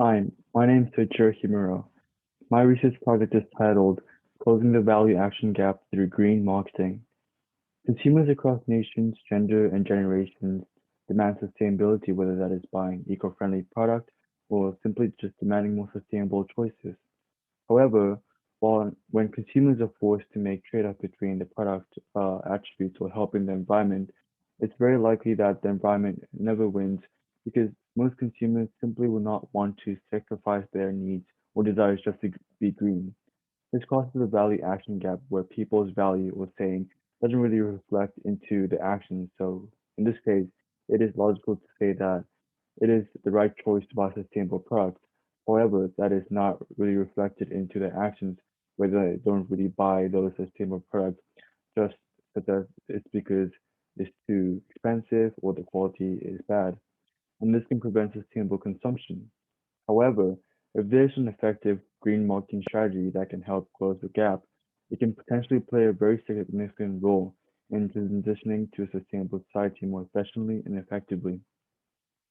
Hi, my name is Souichiro Himuro. My research project is titled Closing the Value Action Gap Through Green Marketing. Consumers across nations, gender, and generations demand sustainability, whether that is buying eco-friendly product or simply just demanding more sustainable choices. However, when consumers are forced to make trade-offs between the product attributes or helping the environment, it's very likely that the environment never wins because most consumers simply will not want to sacrifice their needs or desires just to be green. This causes a value action gap where people's value or saying doesn't really reflect into the actions. So in this case, it is logical to say that it is the right choice to buy sustainable products. However, that is not really reflected into their actions, where they don't really buy those sustainable products just such as it's because it's too expensive or the quality is bad. And this can prevent sustainable consumption. However, if there's an effective green marketing strategy that can help close the gap, it can potentially play a very significant role in transitioning to a sustainable society more efficiently and effectively.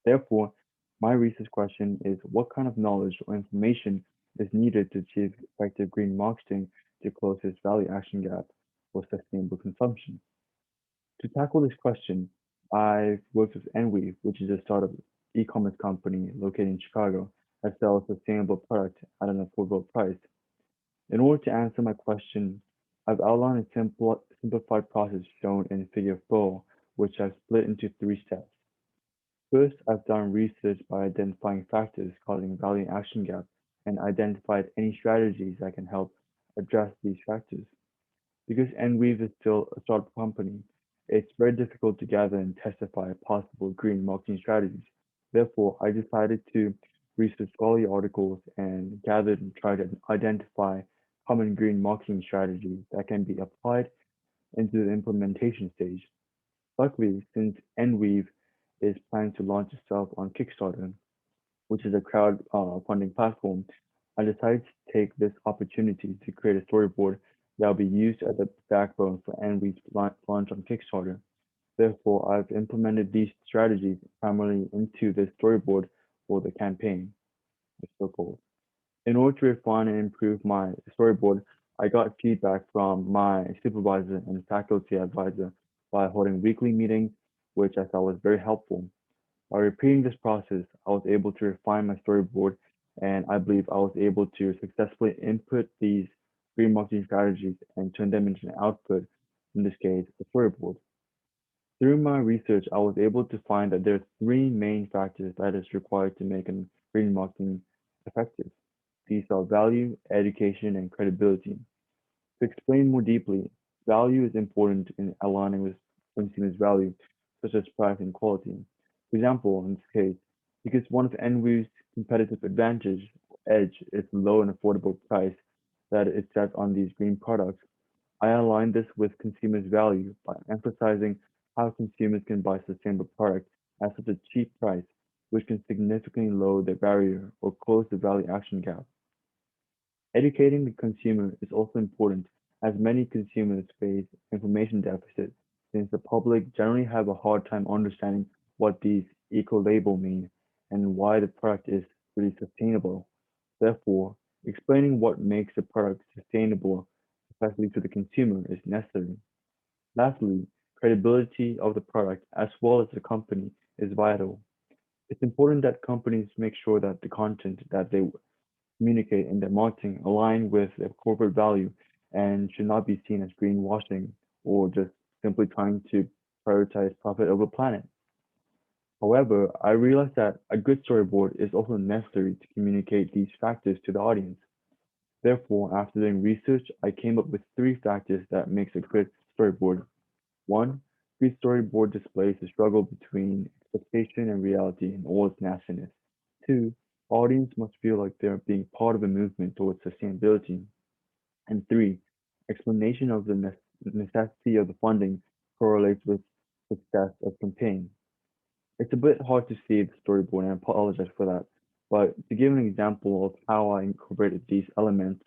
Therefore, my research question is what kind of knowledge or information is needed to achieve effective green marketing to close this value action gap for sustainable consumption? To tackle this question, I've worked with Enweave, which is a startup e-commerce company located in Chicago that sells sustainable products at an affordable price. In order to answer my question, I've outlined a simplified process shown in Figure 4, which I've split into three steps. First, I've done research by identifying factors causing value action gap and identified any strategies that can help address these factors. Because Enweave is still a startup company, it's very difficult to gather and testify possible green marketing strategies. Therefore, I decided to research scholarly articles and gathered and try to identify common green marketing strategies that can be applied into the implementation stage. Luckily, since Enweave is planning to launch itself on Kickstarter, which is a crowd funding platform, I decided to take this opportunity to create a storyboard that will be used as a backbone for Enweave's launch on Kickstarter. Therefore, I've implemented these strategies primarily into this storyboard for the campaign, it's so called. In order to refine and improve my storyboard, I got feedback from my supervisor and faculty advisor by holding weekly meetings, which I thought was very helpful. By repeating this process, I was able to refine my storyboard, and I believe I was able to successfully input these green marketing strategies and turn them into an output, in this case, a storyboard. Through my research, I was able to find that there are three main factors that is required to make a green marketing effective. These are value, education, and credibility. To explain more deeply, value is important in aligning with consumers' value, such as price and quality. For example, in this case, because one of Enwoo's competitive advantage edge is low and affordable price that it sets on these green products, I align this with consumers' value by emphasizing how consumers can buy sustainable products at such a cheap price, which can significantly lower the barrier or close the value action gap. Educating the consumer is also important as many consumers face information deficit since the public generally have a hard time understanding what these eco-label mean and why the product is really sustainable. Therefore, explaining what makes a product sustainable, especially to the consumer, is necessary. Lastly, credibility of the product as well as the company is vital. It's important that companies make sure that the content that they communicate in their marketing align with their corporate value and should not be seen as greenwashing or just simply trying to prioritize profit over planet. However, I realized that a good storyboard is also necessary to communicate these factors to the audience. Therefore, after doing research, I came up with three factors that makes a good storyboard. One, good storyboard displays the struggle between expectation and reality in all its nastiness. Two, audience must feel like they're being part of a movement towards sustainability. And three, explanation of the necessity of the funding correlates with success of campaign. It's a bit hard to see the storyboard, and I apologize for that. But to give an example of how I incorporated these elements,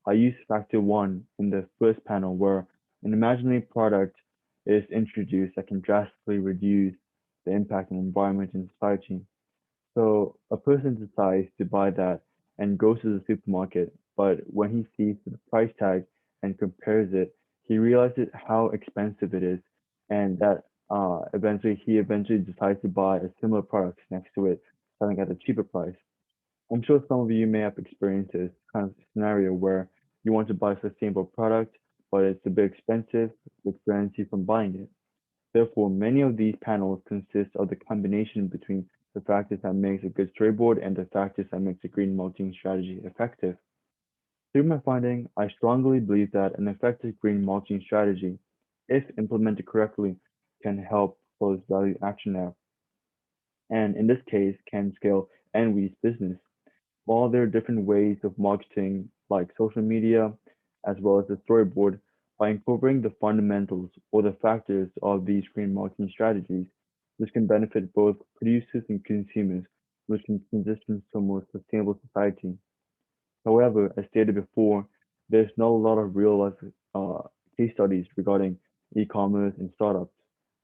I used factor one in the first panel where an imaginary product is introduced that can drastically reduce the impact on the environment and society. So a person decides to buy that and goes to the supermarket, but when he sees the price tag and compares it, he realizes how expensive it is, and that eventually decides to buy a similar product next to it, selling at a cheaper price. I'm sure some of you may have experienced this kind of scenario where you want to buy a sustainable product, but it's a bit expensive, which prevents you from buying it. Therefore, many of these panels consist of the combination between the factors that makes a good storyboard and the factors that makes a green marketing strategy effective. Through my finding, I strongly believe that an effective green marketing strategy, if implemented correctly, can help close value action out, and in this case, can scale Envy's business. While there are different ways of marketing, like social media, as well as the storyboard, by incorporating the fundamentals or the factors of these green marketing strategies, this can benefit both producers and consumers, which can transition to a more sustainable society. However, as stated before, there's not a lot of real life uh, case studies regarding e-commerce and startups.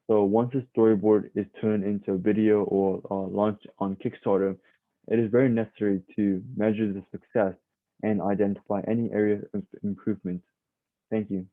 So once a storyboard is turned into a video or launched on Kickstarter, it is very necessary to measure the success and identify any area of improvement. Thank you.